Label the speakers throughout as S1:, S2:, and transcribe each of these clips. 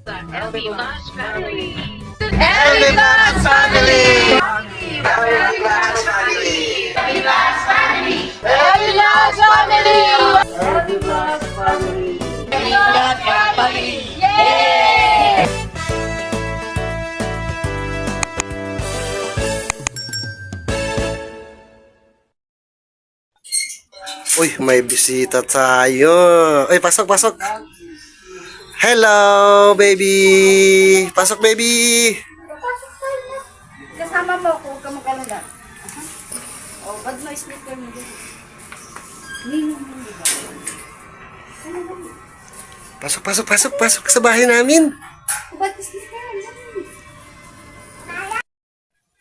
S1: LB Loves Family.
S2: LB Loves Family!
S1: LB Loves Family. LB Loves Family.
S2: LB Loves Family!
S1: LB Loves Family.
S2: LB Loves Family! Yay!
S3: Uy, may bisita tayo. Uy, pasok, pasok. Hello, baby. Pasok, baby.
S4: Kasama mo ako, huwag ka mag-alala. O, bad mo speaker mo din.
S3: Pasok, pasok, pasok, pasok sa bahay namin.
S4: Bad speaker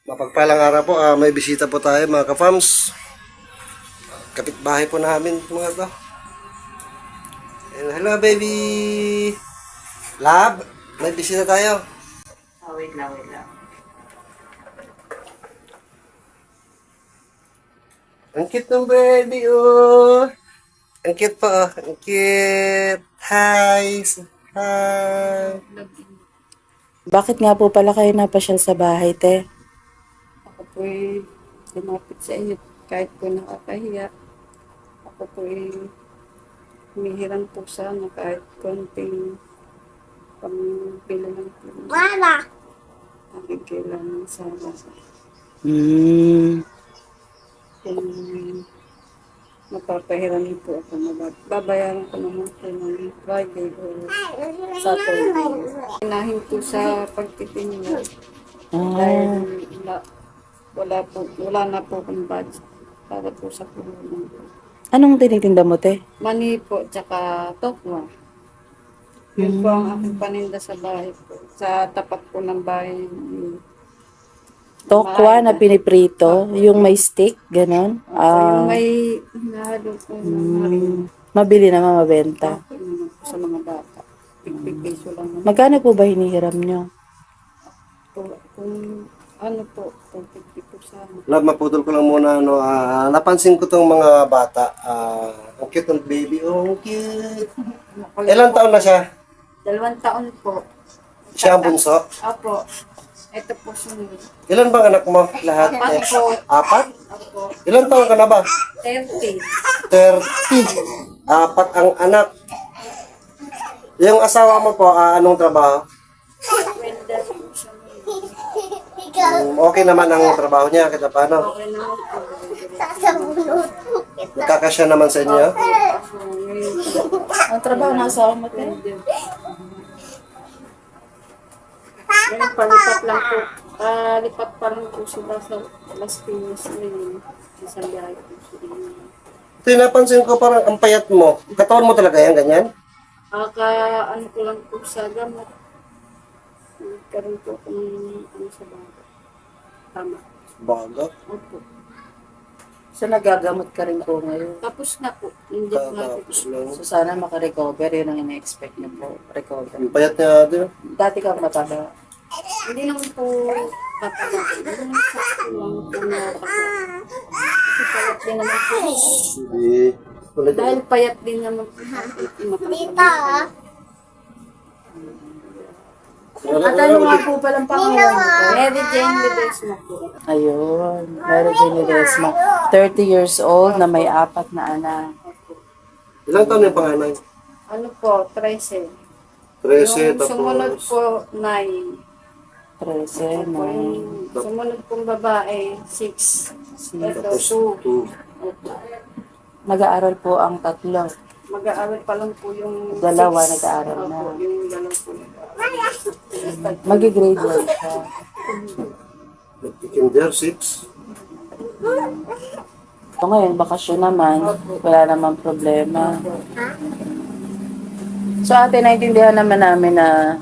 S3: Mapagpalang araw po, may bisita po tayo mga ka-farms. Kapitbahay po namin mga to. And hello, baby. Love, may bisita tayo.
S4: wait lang, wait lang.
S3: Ang cute ng baby, oh. Ang cute po, oh. Ang cute. Hi. Hi.
S5: Bakit nga po pala kayo napasyal sa bahay, te?
S4: Ako po'y lumapit sa inyo kahit po nakakahiya. Ako po'y humihiram po sana kahit konting pambili lang po. Mama! Aking kailangan sana. Kung mapapahiram niyo po ako, babayaran ko naman po ng Friday o Saturday. Inahin po sa pagtitinda. Dahil wala na po akong budget para po sa kulungan.
S5: Anong tinitinda mo, te?
S4: Mani po, tsaka tokwa. Yun po ang aking paninda sa bahay po. Sa tapat po ng bahay.
S5: Tokwa na piniprito, yung may stick, ganon.
S4: Yung may nahalo po ng harin.
S5: Mabili naman mabenta.
S4: Okay naman po sa mga bata. Pigpipiso lang naman.
S5: Magkano po ba hinihiram nyo?
S4: Kung ano po, kung 50 po sana.
S3: Love, maputol ko lang muna. No, napansin ko tong mga bata. Ang cute ng baby. Oh, ang cute. Ilang taon na siya?
S4: 2 taon po.
S3: Siya ang bunso.
S4: Apo. Ito po sunod.
S3: Ilan bang anak mo? Lahat?
S4: Apat po.
S3: Apat?
S4: Apo.
S3: Ilan taon ka na ba?
S4: 30.
S3: 30. Apat ang anak. Yung asawa mo po, anong trabaho?
S4: Welder po siya.
S3: Okay naman ang trabaho niya, kita paano?
S4: Okay naman po.
S3: Kakasya naman sa inyo?
S5: Ang trabaho na asawa mo, te?
S4: Ngayon, palipat lang po. Lipat pa lang po sila sa Las Piñas ngayon. Isang biyahe po sila.
S3: Ito yung napansin ko parang ang payat mo. Katawan mo talaga yan, ganyan?
S4: Ano ko lang po sa gamot. Nagkaroon po kung ano sa baga. Tama.
S3: Baga.
S4: Opo.
S5: So, nagagamot ka rin po ngayon.
S4: Tapos na po. Hindi ko na po.
S3: Tapos lang.
S5: So, sana makarecover. Yun ang ina-expect niyo po. Recover.
S3: Ang payat niya din.
S5: Dati kang mataba.
S4: Hindi naman po tatalo. Hindi naman sa lang po na tatalo. Kasi payat din naman po.
S3: Hindi. Ulit.
S4: Dahil payat din naman po. Dito.
S5: At ano nga po palang pangalan mo, te?
S4: Mary Jane Ledesma po.
S5: Ayun. Mary Jane Ledesma. 30 years old na may 4 na anak.
S3: Ilang taon yung panganay?
S4: Ano po, 13.
S3: 13,
S4: Yung sumunod
S3: tapos...
S4: po, 9.
S5: 13 na.
S4: Yung sumunod pong babae, 6. Ito,
S3: Tapos
S4: 2.
S3: 2.
S5: Nag-aaral po ang 3.
S4: Mag-aaral pa lang po yung
S5: 2
S4: six.
S5: nag-aaral na.
S4: Opo, yung dalawa po nag-aaral.
S5: Mag-grade 1 siya.
S3: Nag-kinder, 6.
S5: So ngayon, bakasyon naman, wala namang problema. So ate, naintindihan naman namin na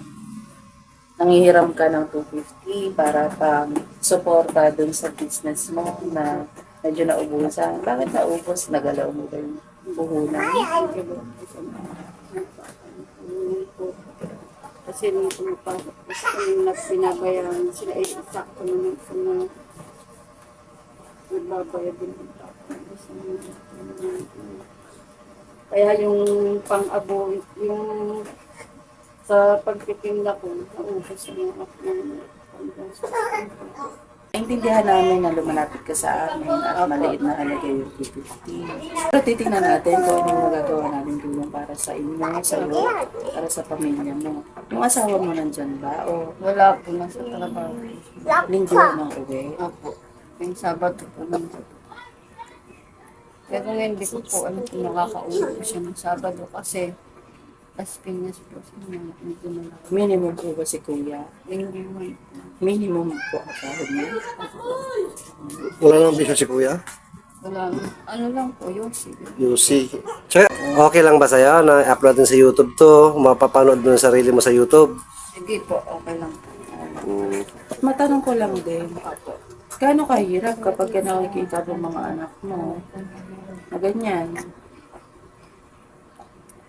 S5: nanghihiram ka ng 250 para pang suporta dun sa business mo na medyo naubusan. Bakit naubos? Nagalaw mo ba yung puhunan?
S4: Kasi nung pumapasok ko sa kanila binabayaran sila ay sakto naman po na nagbabayad din ang tapos. Kaya yung pang-abo, yung Sa pagtitinda ko, naubos ang mga hanggang sa
S5: Naintindihan namin na lumalapit ka sa amin at maliit na halaga yung 250. Pero titingnan natin kung anong magagawa natin tulong para sa inyo, sa iyo, para sa pamilya mo. Yung asawa mo nandyan ba? O
S4: wala po na sa trabaho.
S5: linggo ng uwi?
S4: Ako, yung Sabado po nandito. Pero ngayon, hindi ko po alam kung makakauwi ko siya ng Sabado kasi Las Piñas po siya. Medyo malaki.
S5: Minimum po ba si Kuya?
S4: Hindi man.
S5: Minimum po ang sahod mo?
S3: Wala nang bisyo si kuya?
S4: Wala. Ano lang po, yung sige.
S3: UC. Tsaka, okay lang ba sa'yo na upload din sa YouTube to? Mapapanood mo yung sarili mo sa YouTube?
S4: Sige po, okay lang po.
S5: Matanong ko lang din, gaano kahirap kapag nakikita ng mga anak mo na ganyan?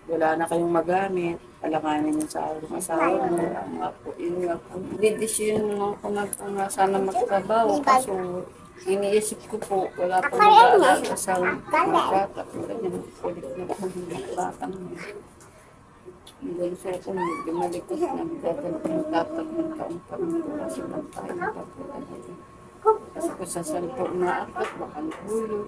S5: Wala na kayong magamit, alanganin yung sa asawa mo.
S4: Nga po, yun nga po. Didesisyon naman ko na po na sana magtrabaho. Kaso, iniisip ko po, wala po mag-aalaga sa mga bata. Ganyan, kulit na po ng bata mo. Hanggang sa po, medyo malikot na magagandang tatag ng taong kami ko kasi lang tayo magpapula. Kasi kung sa salpo umaakot, baka nahulog.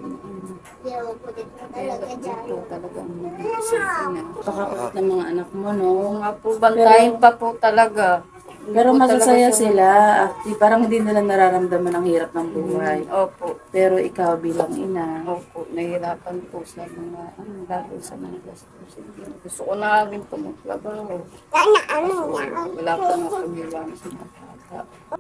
S4: Kaya dito talagang mag-isipin na.
S5: Pakakulit ng mga anak mo, no?
S4: Oo nga po, bantayin pa po talaga.
S5: Pero
S4: Hindi po
S5: masasaya
S4: talaga
S5: sila. Parang hindi nila nararamdaman ang hirap ng buhay.
S4: Opo.
S5: Pero ikaw bilang ina,
S4: Opo, nahihirapan po sa mga, dahil sa mga gastos. Gusto ko na rin po magtrabaho. Wala po nga pag-iwan sa mga bata.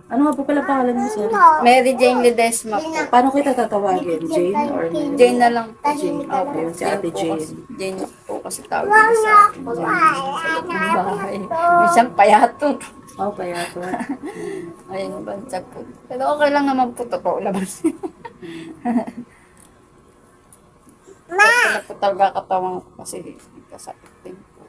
S5: ano nga po pala pangalan mo, sir?
S4: Mary Jane Ledesma po.
S5: Paano kita tatawagin? Jane or Mary?
S4: Jane na lang po.
S5: Jane. Okay, si Ate
S4: po
S5: Jane.
S4: kasi- Jane po kasi tawag niya sa akin. Jane. Sa bahay. Minsan payatot.
S5: Oh, payato.
S4: Ayun, bansag po. Pero okay lang naman po, totoo labas. Wala po talaga katawan ko kasi kasakit din po.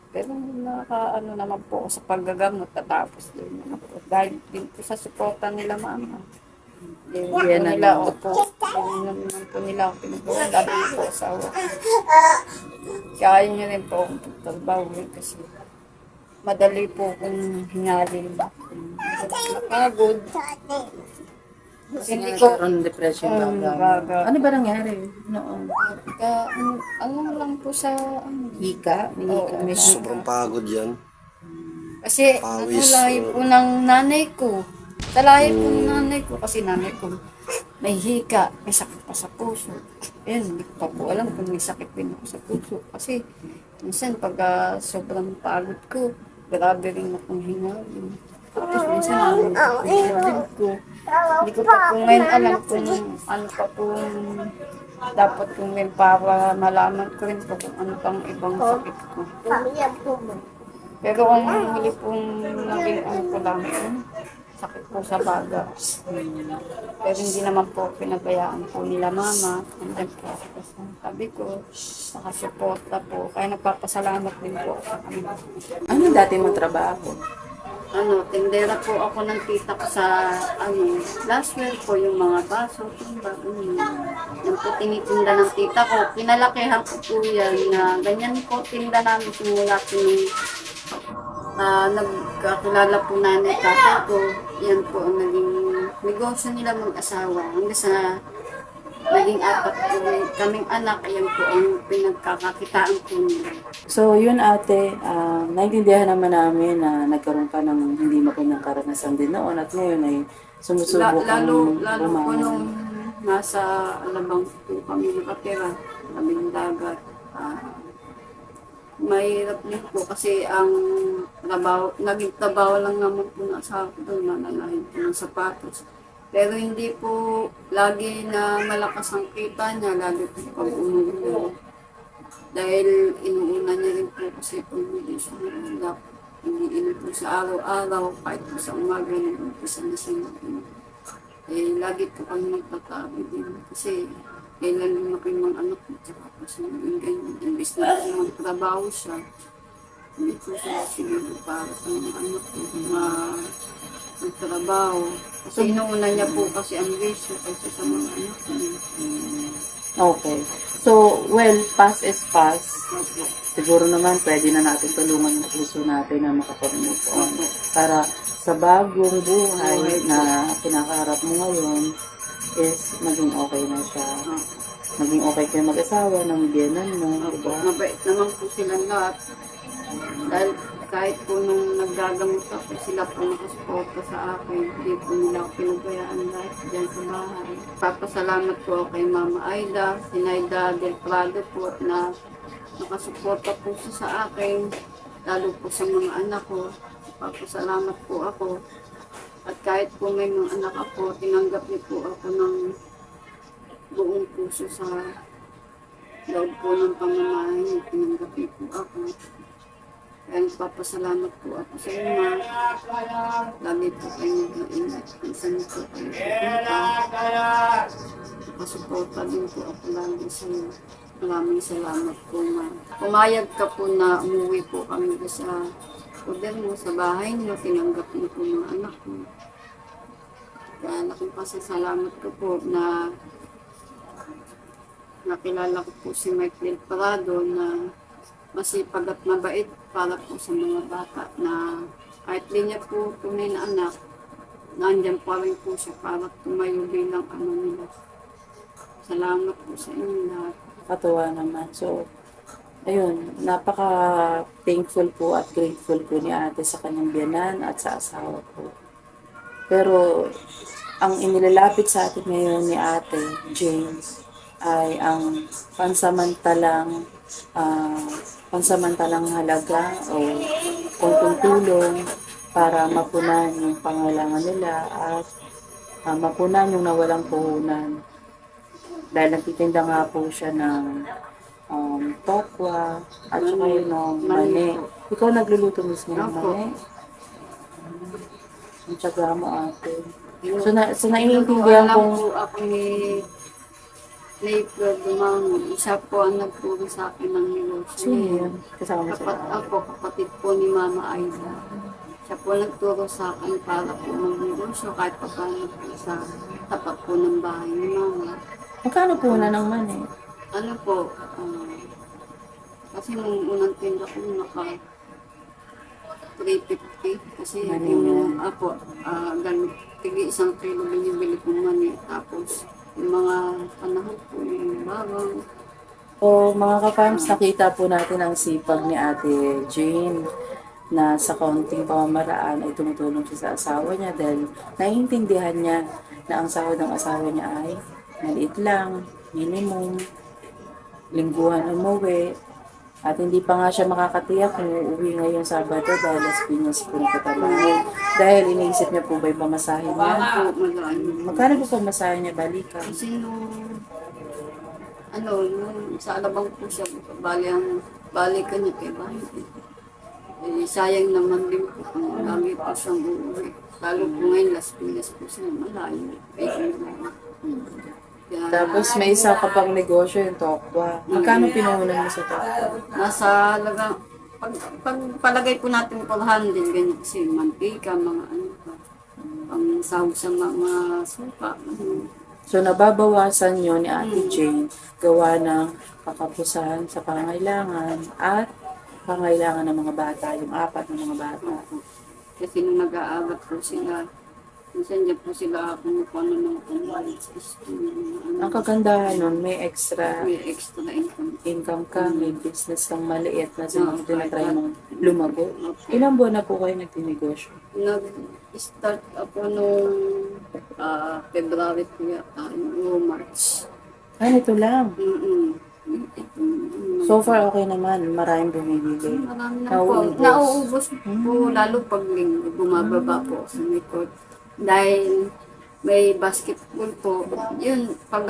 S4: Pero nakakaano naman po ako sa paggagamot tatapos din naman po. Dahil din po sa suporta nila mama. Hindi po
S5: Yan
S4: nila
S5: ano.
S4: ako po. Hindi naman po nila ako pinagawa. Dahil po asawa. Kaya yun rin po akong pagtrabaho kasi madali po kung hingalin. Napagod. Hindi ko,
S5: Nagkaroon ng depression baga.
S4: baga.
S5: Ano ba nangyari noon?
S4: ano lang po sa,
S5: Hika? May hika?
S4: Oo.
S5: May
S3: Sobrang pagod yan.
S4: kasi
S3: Pawis,
S4: lahi po ng nanay ko. Sa lahi po ng nanay ko, kasi nanay ko may hika, may sakit pa sa puso. Ayun, hindi ko pa po alam kung may sakit din ako sa puso. Kasi minsan pag sobrang pagod ko, grabe rin akong hingalin. Tapos minsan hingalin ko. Hindi ko pa po ngayon alam kung ano pa po dapat kung may para malaman ko rin po kung ano pang ibang sakit ko. Pero ang huli pong naging ano ko lang, sakit po sa baga. Pero hindi naman po pinabayaan po nila mama. Nandiyan po ako sa tabi ko. Nakasuporta po. Kaya nagpapasalamat din po ako sa kanila.
S5: Ano dati mong trabaho?
S4: Tindera po ako ng tita ko sa, glassware po, yung mga baso, timba, yung po tinitinda ng tita ko. Pinalakihan ko po yan na ganyan po tinda namin simula po nagkakilala po nanay tatay ko. Yan po ang naging negosyo nila mag-asawa. Hanggang sa naging apat po kaming anak, yan po ang pinagkakakitaan ko nila.
S5: So, yun ate, naintindihan naman namin na nagkaroon ka ng hindi magandang karanasan din noon at ngayon ay sumusubok
S4: Lalo
S5: ang
S4: po
S5: bumangon.
S4: nung nasa Alabang po kami nakatira, kaming dagat. Mahirap din po kasi ang trabaho, naging trabaho lang naman po na sa akin doon, nananahin po ng sapatos. Pero hindi po lagi na malakas ang kita niya, lagi po pag umuulan. Dahil inuuna niya rin po kasi pumili siya ng ulap. Iniinom po sa araw-araw, kahit po sa umaga, nag-umpisa na siya mag-inom. Lagi po kami nagtatabi din kasi kailan lumaki yung mga anak mo, tsaka po siya naging ganyan. Imbis na po magtrabaho siya, hindi po siya siguro para sa mga anak ko, magtrabaho. Kasi inuuna niya po kasi ang wisyo kasi sa mga anak ko.
S5: Okay. So, well, past is past.
S4: Opo.
S5: siguro naman pwede na natin tulungan yung puso natin na makapag-move on. Para sa bagong buhay na kinakaharap mo ngayon is maging okay na siya. Maging okay kayo mag-asawa ng biyanan mo, diba?
S4: Mabait naman po silang lahat. Dahil kahit po nung naggagamot ako, sila po nakasuporta sa akin. Hindi po nila ako pinabayaan lahat dyan sa bahay. Papasalamat po ako kay Mama Aida, Sinaida Del Prado po na nakasuporta po siya sa akin. Lalo po sa mga anak ko. Papasalamat po ako. At kahit po may mga anak ako, tinanggap niyo po ako ng buong puso sa loob po ng pamamahay. Tinanggap niyo po ako. Kaya nagpapasalamat po ako sa inyo. Lagi po kayo nag-iingat. Minsan po kayo pupunta. Nakasuporta din po ako lagi sa inyo. Maraming salamat po, ma'am. Pumayag ka po na umuwi po kami sa order mo, sa bahay niyo. Tinanggap niyo po mga anak mo. Kaya laking pasasalamat ko po na nakilala ko po si Mike Del Prado na masipag at mabait para po sa mga bata na kahit di niya po tunay na anak, nandyan pa rin po siya para tumayo bilang ano nila. Salamat po sa inyo lahat.
S5: Katuwa naman. So, ayun, napaka-thankful po at grateful po ni ate sa kanyang biyanan at sa asawa po. Pero, ang inilalapit sa atin ngayon ni ate, James, ay ang pansamantalang halaga o konting tulong para mapunan yung pangailangan nila at mapunan yung nawalang puhunan. Dahil nagtitinda nga po siya ng tokwa at saka yun ng mani. Ikaw nagluluto mismo ng mani? Ang tiyaga mo ate. So naiintindihan
S4: Alam
S5: kong
S4: po ako ni Dumang, isa po ang nagturo sa akin ng negosyo.
S5: sino yun? Kasama mo sa
S4: Kapatid po ni Mama Aida. Siya po nagturo sa akin para po mag-negosyo kahit pa paano po sa tapat po ng bahay ni Mama.
S5: Magkano po na ng mani?
S4: Ano po, kasi nung unang tinda ko naka 350 kasi
S5: Mani
S4: yung ganun, tigi 1 kilo binibili kong mani. Tapos yung mga panahon po, yung bawang.
S5: O mga ka-farms, nakita po natin ang sipag ni Ate Jane na sa kaunting pamamaraan ay tumutulong siya sa asawa niya dahil naiintindihan niya na ang sahod ng asawa niya ay maliit lang, minimum, lingguhan umuwi. At hindi pa nga siya makakatiyak kung uuwi ngayong Sabado dahil Las Piñas po nagtatrabaho. Dahil iniisip niya po ba yung pamasahin niya?
S4: Po, magaan.
S5: Magkano po pamasahin niya balikan?
S4: Kasi nung sa alabang po siya, balikan niya kay bahay. Sayang naman din po kung lagi po siyang uuwi. Lalo po ngayon, Las Piñas po siya, malayo.
S5: Tapos may isa ka pang negosyo, yung tokwa. Magkano pinuhunan mo sa tokwa?
S4: Nasa lagang, pag palagay po natin 400, ganyan kasi mantika, mga pang sahog sa mga suka.
S5: So nababawasan nyo ni Ate Jane gawa ng kakapusan sa pangailangan at pangailangan ng mga bata, yung 4 ng mga bata.
S4: Kasi nung nag-aagat po sila, minsan dyan po sila kumukuha ng pangbayad sa school.
S5: Ang kagandahan nun, may extra
S4: May extra
S5: income ka, may business kang maliit na tinatry mong lumago. Ilang buwan na po kayo nagtinegosyo?
S4: Nag-start ako nung February po yata, yung March.
S5: Ito lang.
S4: Mm-mm.
S5: So far, okay naman. Maraming bumibili.
S4: Marami na po. Nauubos po, lalo pag linggo, bumababa po ako sa likod. Dahil may basketball po. Yun, pag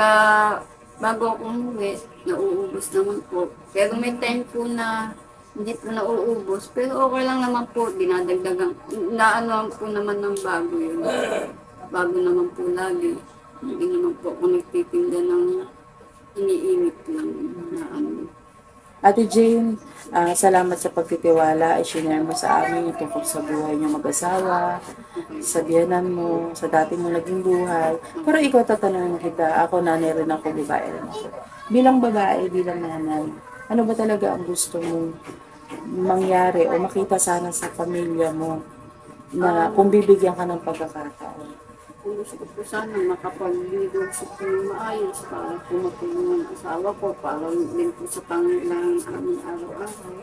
S4: bago ako umuwi, nauubos naman po. Pero may time po na hindi po nauubos. Pero okay lang naman po, dinadagdagan. Naano po naman ng bago yun. Bago naman po lagi. Hindi naman po ako nagtitinda ng iniinit lang na ano.
S5: Ate Jane, salamat sa pagtitiwala. I-share mo sa amin yung tungkol sa buhay niyo mag-asawa, sa biyanan mo, sa dati mo naging buhay. Pero ikaw tatanungin kita, ako nanay rin ako, babae rin ako. Bilang babae, bilang nanay, Ano ba talaga ang gusto mong mangyari o makita sana sa pamilya mo na kung bibigyan ka ng pagkakataon?
S4: Kung gusto ko po sana makapag-negosyo po ng maayos para po matulungan ang asawa ko, para din po sa pangailangan namin araw-araw.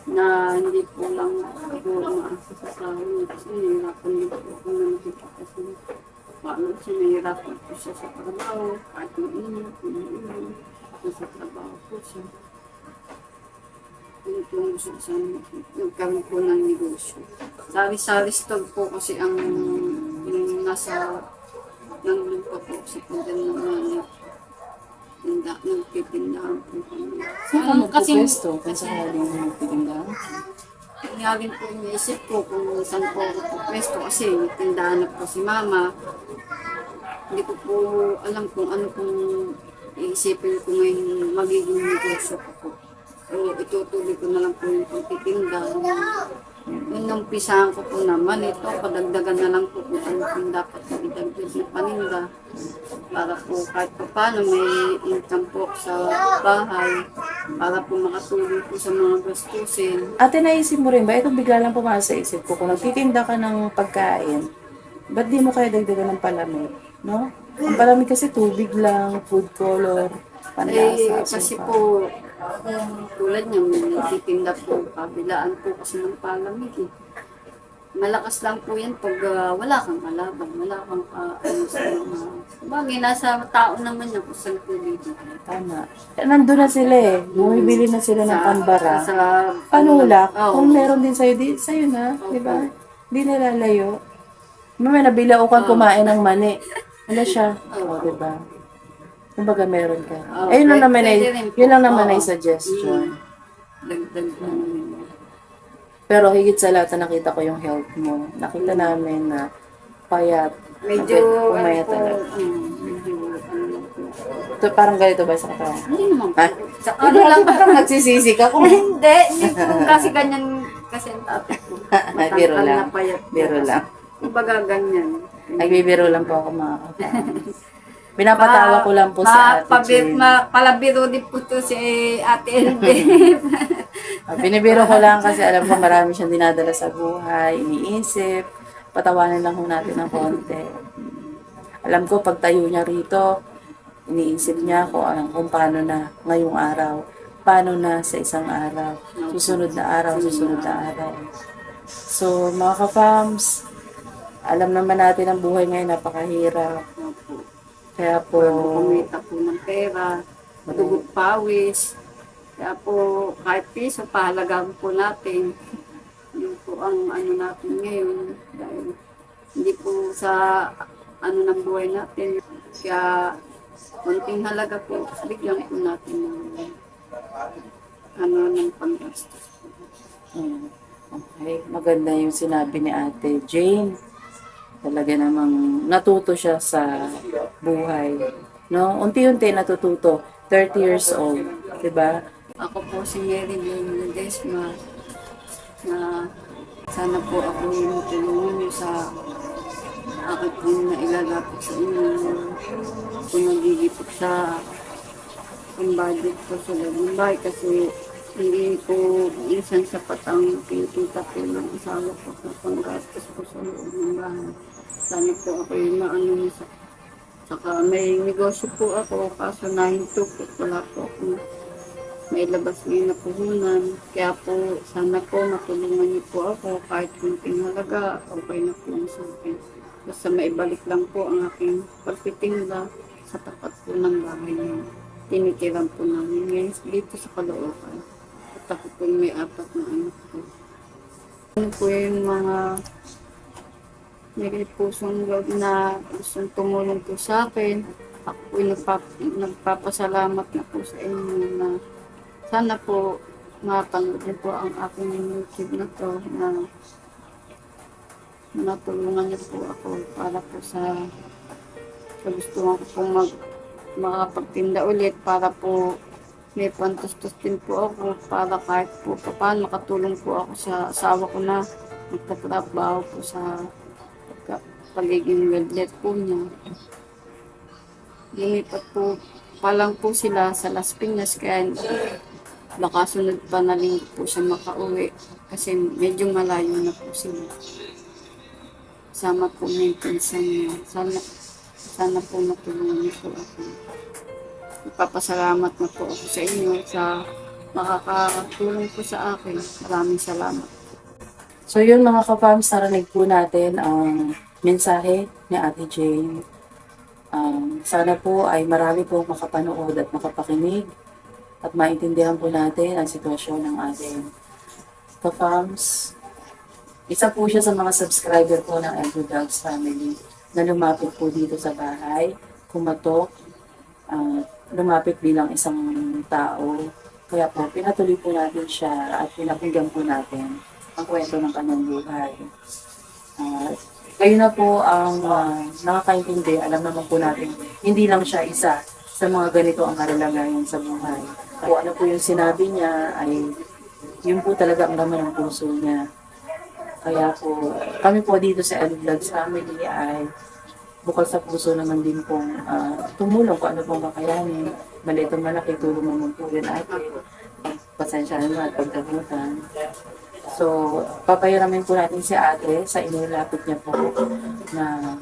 S4: Na hindi po lang ako umaasa sa sahod kasi nahihirapan din po ako na nakita kasi paano siya nahihirapan po siya sa trabaho, kahit mainit, sa trabaho po siya. Hindi po ang gusto ko sana nagkaroon po ng negosyo. Sari-sari store po kasi ang yung nasa nandun pa po sa pagdan ng mga nagtitindahan po kami.
S5: Saan ka
S4: Kasi
S5: magpupesto kung sakaling magtitindahan?
S4: kaya rin po iniisip ko kung saan po ako pwesto kasi tindahan na po si mama. Hindi ko po alam kung ano pong iisipin ko ngayon magiging negosyo ko po. O itutuloy ko na lang po yung pagtitinda. Yung umpisahan ko po naman ito, padagdagan na lang po kung ano pong dapat na idagdag na paninda. Para po kahit pa paano may income po sa bahay. Para po makatulong po sa mga gastusin.
S5: Ate, naisip mo rin ba? Ito bigla lang pumasok sa isip ko. Kung nagtitinda ka ng pagkain, ba't di mo kaya dagdagan ng palamig? No? Ang palamig kasi tubig lang, food color, panlasa,
S4: Kasi
S5: asukal.
S4: po, tulad niya, may nagtitinda po, kabilaan po kasi ng palamig eh. Malakas lang po yan pag wala kang kalaban, wala kang ano sa mga... Bagay, nasa tao naman yan kung saan po dito.
S5: Tama. Nandun na sila eh. Bumibili na sila ng pambara.
S4: Sa
S5: Panulak.
S4: Oo.
S5: Kung meron din sa'yo, sa'yo na. Di ba? Di nalalayo. May nabilaukan kumain ng mani. Ano siya? Oo, di ba? Kumbaga meron ka.
S4: Oo,
S5: Ayun lang naman
S4: pwede
S5: ay,
S4: rin po.
S5: yun lang naman
S4: Oo.
S5: ay suggestion.
S4: Dagdag na naman.
S5: Pero higit sa lahat na nakita ko yung health mo. Nakita namin na payat.
S4: Medyo,
S5: Pumayat
S4: ano po,
S5: talaga.
S4: medyo, ano lang po.
S5: Ito, parang ganito ba sa katawan?
S4: Hindi naman po.
S5: Ha?
S4: Sa
S5: Ano
S4: ano lang
S5: parang nagsisisi ka kung
S4: hindi po kasi ganyan kasi ang tatay ko.
S5: Biro
S4: Matangkal
S5: lang.
S4: na payat po
S5: Biro
S4: kasi.
S5: lang.
S4: Kumbaga ganyan.
S5: Nagbibiro lang po ako mga kapatid. Pinapatawa ko lang po sa Ate Jane.
S4: Palabiro din po to si Ate LB.
S5: Binibiro ko lang kasi alam ko marami siyang dinadala sa buhay, iniisip. Patawanan lang ho natin ng konti. Alam ko pag tayo niya rito, iniisip niya kung paano na ngayong araw. Paano na sa isang araw. Susunod na araw, susunod na araw. So mga ka-fams, alam naman natin ang buhay ngayon napakahirap. Kaya po,
S4: Kumita po ng pera, dugot pawis. Kaya po kahit piso, pahalagaan po natin. Yun po ang ano natin ngayon. Dahil hindi po sa ano ng buhay natin. Kaya konting halaga po, bigyan po natin ng ano ng panggastos.
S5: okay, maganda yung sinabi ni Ate Jane. Talaga namang natuto siya sa buhay. No? Unti-unti natututo. 30 years old. Diba?
S4: Ako po si Mary Lynn Ledesma na sana po ako yung tulungan niyo sa akin po na ilalapit sa inyo kung nagigipot sa budget ko sa labang bahay kasi hindi po minsan sapat ang kinikita po ng asawa ko sa panggastos ko sa loob ng bahay. Sana po ako yung maano niyo sa saka may negosyo po ako kaso nahinto po wala po ako may labas ngayon na puhunan. Kaya po, sana po matulungan niyo po ako kahit kunting halaga, okay na po yung sa akin. Basta maibalik lang po ang aking pagtitinda sa tapat po ng bahay niyo. Tinitiran po namin ngayon dito sa Caloocan. At ako po yung may 4 na anak ko. Ano po yung mga may pusong loob na gustong tumulong po sa akin. Ako po yung nagpapasalamat na po sa inyo na sana po mapanood niyo po ang aking YouTube na to na natulungan niyo po ako para po sa gusto ko po makapagtinda ulit para po may pantustos din po ako para kahit po paano makatulong po ako sa asawa ko na magtatrabaho po sa pagiging wedlet po niya. Lumipat po pa lang po sila sa Las Piñas, kaya baka sunod pa na linggo po siya makauwi kasi medyo malayo na po sila. Sama po niya yung pinsan niya. Sana po matulungan niyo po ako. Ipapasalamat na po ako sa inyo sa makakatulong po sa akin. Maraming salamat.
S5: So yun mga ka-fams, narinig po natin ang mensahe ni Ate Jane. Sana po ay marami po makapanood at makapakinig at maintindihan po natin ang sitwasyon ng ating ka-fams. Isa po siya sa mga subscriber po ng Edu Vlogs family na lumapit po dito sa bahay, kumatok, lumapit bilang isang tao. Kaya po, pinatuloy po natin siya at pinakinggan po natin ang kwento ng kanyang buhay. Kayo na po ang nakakaintindi, alam naman po natin, hindi lang siya isa sa mga ganito ang kalalagayan sa buhay. Kung ano po yung sinabi niya, ay yun po talaga ang laman ng puso niya. Kaya po, kami po dito sa Edu Vlogs family ay bukal sa puso naman din pong tumulong kung ano pong kakayanin. Maliit o malaki, tulong naman po din natin. Pasensya naman at pagdagutan. So, papayaramin po natin si ate sa inilapit niya po na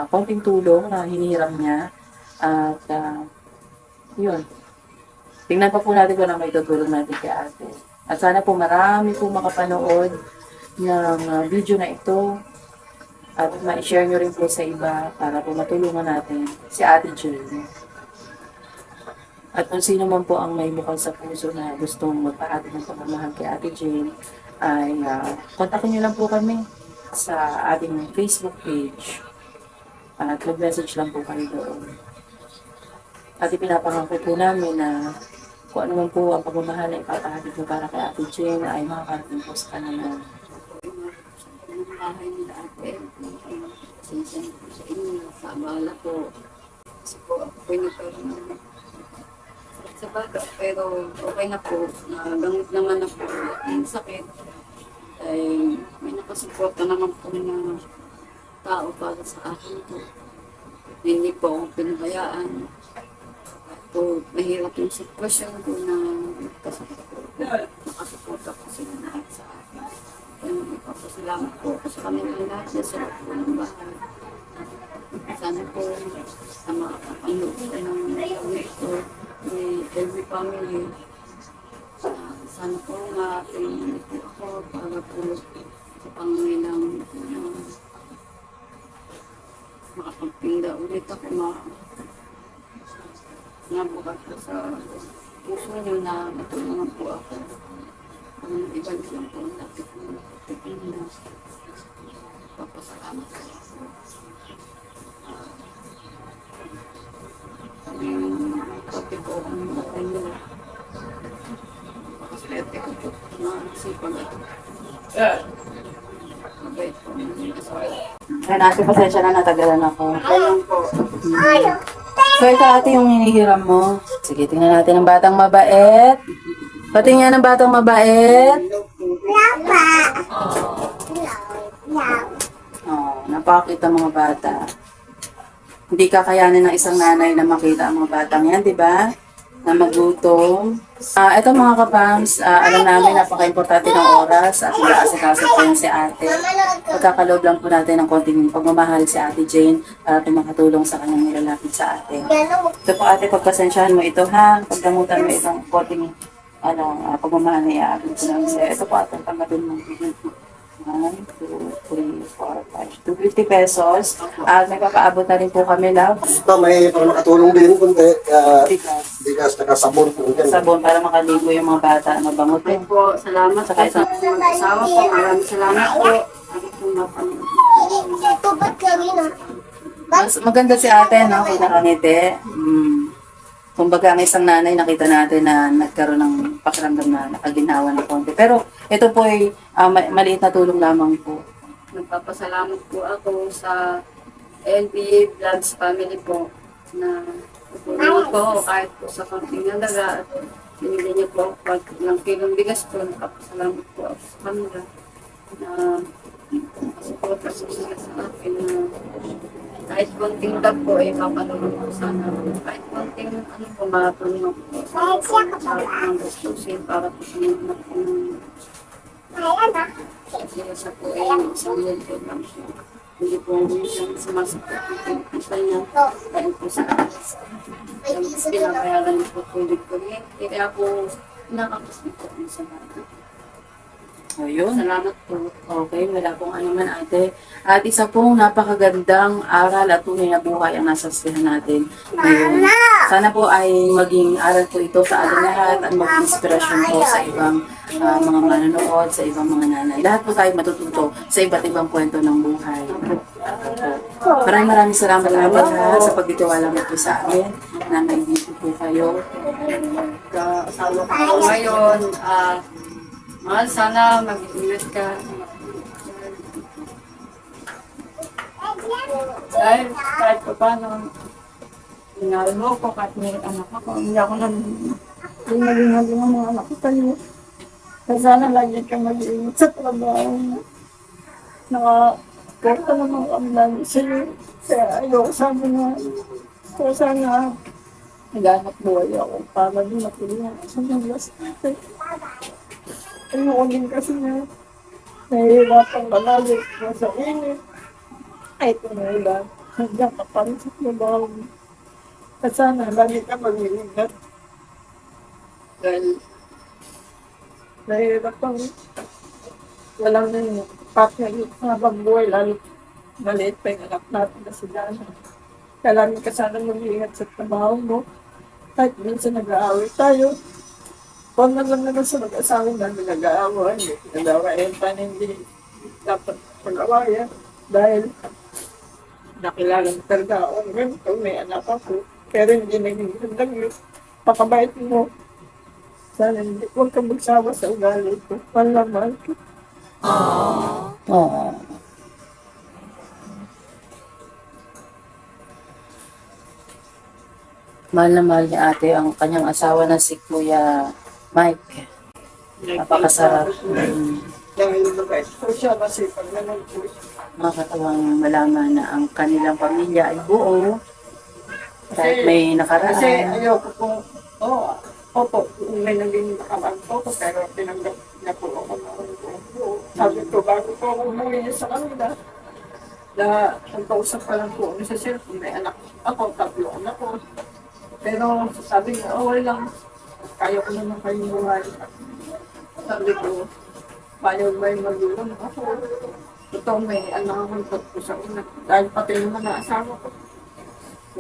S5: konting tulong na hinihiram niya. At yun, tingnan pa po natin kung ano may tutulong natin kay ate. At sana po marami po makapanood ng video na ito at ma-share nyo rin po sa iba para po matulungan natin si Ate Jane. At kung sino man po ang may bukal sa puso na gustong magpahatid ng pagmamahal kay Ate Jane, ay kontakin nyo lang po kami sa ating Facebook page at mag-message lang po kayo doon. At ipinapangako po namin na kung ano man po ang pagmamahal na ipapahatid ko para kay Ate Jane ay makakarating po sa kanila.
S4: Yung bahay nila ate, sinsan po sa inyo, sa abala po. Kasi po ako po nagkaroon ng sakit sa baga, pero okay na po. Nagamit naman na po yung sakit. Ay may nakasuporta naman po na tao para sa akin po. Hindi po ako pinabayaan. Po, mahirap yung sitwasyon ko na nakasuporta po sila na sa akin. Kaya magpapasalamat po ako sa kanila lahat na sa loob po ng bahay. Sana po sa mga kapanood ko ng ito ni every family. Sana po matulungan po ako para po sa pangailang makapagpinda ulit ako nabukas ko sa puso niyo na matulungan po ako. Ang ibalik lang po ang lapit ng pipinda. Papasalamat po ako. Yung kape ko ang matay nila. Pakaswerte ko po na sipag at mabait po ng asawa.
S5: Kaya natin pasensya na natagalan ako.
S4: Ayun po.
S5: So ito ate yung hinihiram mo. Sige, tingnan natin ang batang mabait. Patingnan ang batang mabait. Oh, napakita mga bata. Hindi kakayanin ng isang nanay na makita ang mga batang yan, di ba? Na magutom. Ito mga kapams, alam namin napaka-importante ng oras at nag-aasikaso po yun si ate. Pagkakaloob lang po natin ng konting pagmamahal si Ate Jane para po makatulong sa kanyang nilalapit sa ate. Ito po ate, pagpasensyahan mo ito ha. Pagdamutan mo itong konting pagmamahal na iaabot ko namin sa'yo. Ito po ate, tanggapin mo. 1, 2, 3, 4, 5, 250 pesos. At may papaabot na rin po kami na
S3: Ito may para makatulong din kundi bigas na sabon po.
S5: sabon para makaligo yung mga bata na bangot.
S4: Ay po, salamat sa
S5: Saka isang
S4: mag-asawa po. Maraming salamat po. Ako po napanood.
S5: Mas maganda si ate, no? Kung nakangiti. Kumbaga, ang isang nanay, nakita natin na nagkaroon ng pakiramdam na nakaginawa ng konti. Pero ito po ay maliit na tulong lamang po.
S4: Nagpapasalamat po ako sa NBA Vlogs family po na tutulungan po ako kahit po sa konting halaga at binili niyo po pag ng kilong bigas po. Nagpapasalamat po ako sa kanila na nakasuporta sila sa akin na kahit konting love po ay mapanood ko sana. Kahit konting ano po, matulong po sa mga gustusin para po sa mga anak po ng kasi siya po ay isang lento lang siya. Hindi po minsan sumasakot yung kita niya dahil po sa alas. Pinabayaran niyo po tulig ko rin. Kaya po nakakasip po sa mga.
S5: Ayun.
S4: Salamat po.
S5: Okay, wala pong ano man ate. At isa pong napakagandang aral at tunay na buhay ang nasasayan natin ngayon. Sana po ay maging aral po ito sa ating lahat at maging inspirasyon po sa ibang mga manonood, sa ibang mga nanay. Lahat po tayo matututo sa iba't ibang kwento ng buhay. Maraming salamat sa pagtitiwala mo po sa amin na naibigay po kayo.
S4: Asawa ko po ngayon, mahal, sana mag-ingat ka. Dahil kahit pa paano, ingal mo ko kahit may anak ako. Hindi ako naging ang mga anak ko sa'yo. Kaya sana lagi ka mag-ingat sa trabaho mo. Nakaporta naman kami lagi sa'yo. Kaya ayoko sabi nga. Kaya sana naghanap buhay ako para din matulungan sa mga natin. Ayoko din kasi na nahihirapan ka lagi sa init. Ay, ito na ilan. Hanggang ka pa rin sa trabaho mo. At sana lagi ka mag-iingat. Dahil nahihirapan walang nang partner habang buhay, lalo maliit pa yung anak natin na si Dana. Kaya lagi ka sana mag-iingat sa trabaho mo. Kahit minsan nag-aaway tayo. Huwag na lang naman sa mag-asawa namin nag-aaway. Nag-aawayan pa na hindi dapat pag-awayan. Dahil nakilala talaga ako ngayon kung may anak ako. Pero hindi naging gandang yun. Pakabait mo. Sana hindi. Huwag kang magsawa sa ugali ko. Mahal na mahal ko.
S5: Oh. Mahal na mahal ni ate ang kanyang asawa na si Kuya Mike. Napakasarap.
S4: Dahil mabait po siya kasi pag naman po siya.
S5: Makakatawang malaman na ang kanilang pamilya ay buo. Kahit may
S4: Kasi
S5: nakaraan.
S4: ayoko pong, opo, may naging nakaraan po ko, pero tinanggap niya po ako na sabi ko, bago po ako umuwi niya sa kanila, na nagpausap pa lang po sa cellphone, may anak ako, 3 anak ko. Pero sabi niya, okay lang, kaya ko naman kayong buhay. Sabi ko, paano ba yung magulang ako? Ito may anak akong 3 sa una, dahil pati naman na asawa ko.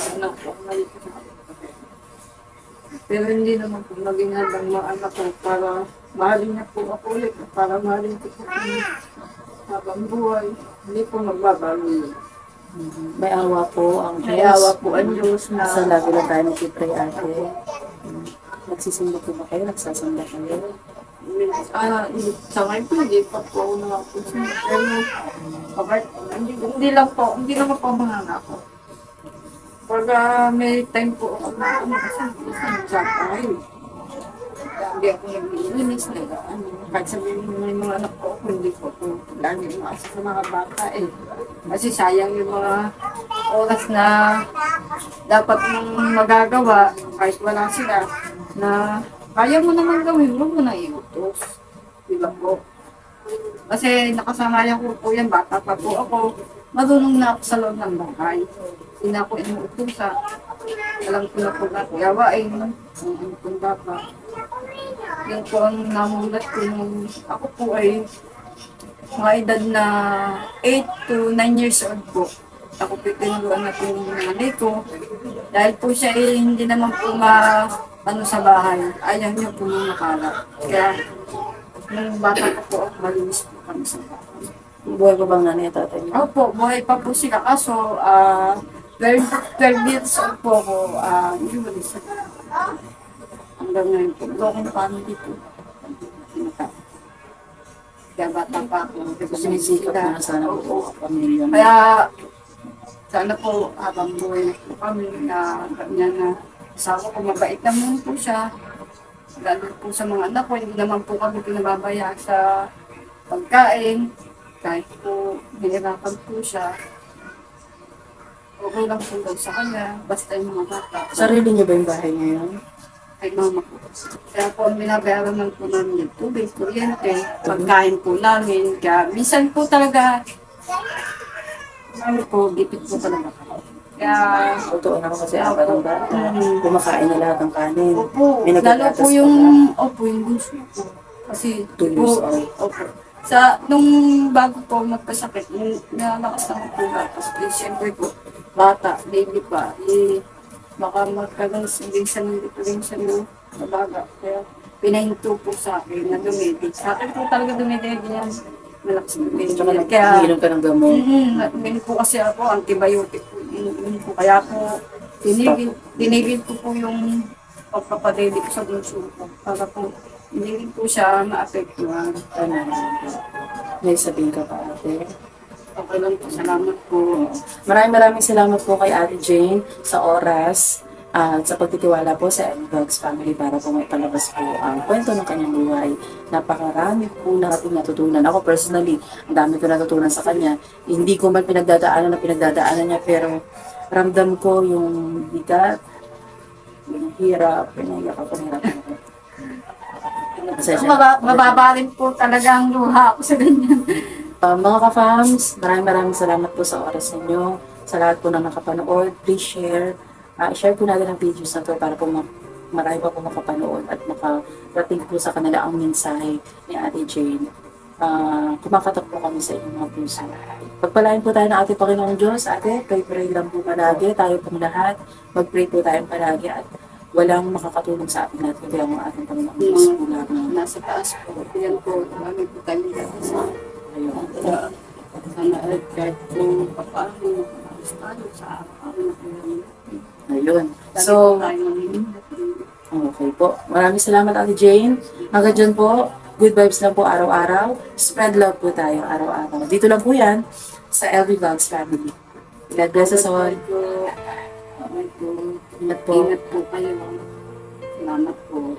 S4: Anak ko, mali ko sa kapatid. Pero hindi naman po maging handang mga anak ko para mahalin niya po ako ulit, para mahalin ko po habang buhay. Hindi po magbabago yun.
S5: May awa po ang Diyos.
S4: May awa po ang Diyos na
S5: Sa lagi lang tayo nagpipray ate. Nagsisimba po ba kayo? Nagsasamba kayo?
S4: sa ngayon po, hindi pa po ako nakapunsa. Pero, bakit, hindi naman po mga anak ko. Pag may time po ako na kasi sa tayo. Hindi ako nag-iinis na kahit sabihin mo yung mga anak ko, hindi ko po lagi umaasa sa mga bata eh. Kasi sayang yung mga oras na dapat mong magagawa kahit wala sila na kaya mo naman gawin, huwag mo na iutos. Diba po? Kasi nakasanayan ko po yan, bata pa po ako. Marunong na ako sa loob ng bahay. Hindi na ako inuutusan. Alam ko na po na gawain. Ang ano pong dapat. Yung po ang namulat ko nung ako po ay mga edad na 8 to 9 years old po. Ako po tinuruan na po yung nanay ko. Dahil po siya ay hindi naman po ano sa bahay. Ayaw niya po nung nakala. Kaya nung bata ko po ako, malinis po kami sa bahay.
S5: Buhay ko bang nanay at tatay niyo?
S4: Opo, buhay pa po sila. Kaso, 12 years old po ako, usually sa hanggang ngayon po. Broken family po. Kaya bata pa ako.
S5: Sinisikap na sana po ang pamilya mo.
S4: Kaya, sana po, habang buhay po kami na ganyan na asawa ko, mabait naman po siya. Lalo po sa mga anak ko, hindi naman po kami pinababaya sa pagkain. Kahit po, hinirapan po siya. Okay lang po daw sa kanya, basta yung mga bata.
S5: Sarili niyo ba yung bahay ngayon?
S4: Ay, mama ko. Kaya po, ang binabayaran lang po namin yung tubig, kuryente, pagkain po namin. Kaya, minsan po talaga, gipit po talaga. Kaya,
S5: Totoo naman kasi apat ng bata. Kumakain na lahat ng kanin.
S4: opo,
S5: May
S4: lalo
S5: nagagatas
S4: po
S5: pa
S4: yung,
S5: ba?
S4: opo, yung bunso po. Kasi,
S5: 2 years old.
S4: opo. Nung bago po magkasakit, nung nalakas naman po gatas, eh, siyempre po, bata, baby pa, eh, baka magkaroon sa ng nabaga. Kaya, pinahinto po sa akin na dumedi. Sa akin po talaga dumedi yan. Malakas na dumedi.
S5: Tsaka
S4: Kaya,
S5: nag-iinom ka ng gamot.
S4: Meron po kasi ako, antibiotic po. Yun po. Kaya po, dinigil ko po yung pagpapadedi ko sa bunso ko. Para po, hindi po siya maapektuhan.
S5: Ano? May sabihin ka pa, ate?
S4: Okay lang po, salamat po.
S5: Maraming salamat po kay Ate Jane sa oras at sa pagtitiwala po sa Vlogs Family para po may palabas po ang kwento ng kanyang buhay. Napakarami po natin natutunan. Ako personally, ang dami ko natutunan sa kanya. Hindi ko man pinagdadaanan niya, pero ramdam ko yung bigat, yung hirap, pinaiyak ako.
S4: Mababa rin po talaga ang luha ko sa ganyan.
S5: Mga ka-fams, maraming salamat po sa oras ninyo. Sa lahat po na nakapanood, please share. I-share po natin ang videos na to para po marami pa po makapanood at makarating po sa kanila ang mensahe ni Ate Jane. Kumakatok po kami sa inyong mga puso. Pagpalain po tayo ng ating Panginoong Diyos. Ate, pray lang po palagi. Tayo pong lahat. Mag-pray po tayo palagi at walang makakatulong sa ating lahat kundi ang ating Panginoong Diyos po lamang.
S4: Nasa taas po. Yan po, marami po tayo sa
S5: Ayun.
S4: sana at kahit po papaano, makakas tayo sa araw-araw na kailangan.
S5: Ayun.
S4: So,
S5: So, okay po. Maraming salamat, Ate Jane. Hanggang dyan po, good vibes lang po araw-araw. Spread love po tayo araw-araw. Dito lang po yan sa LV Vlogs Family. God bless us all. Ingat po.
S4: Ingat po kayo. Salamat po.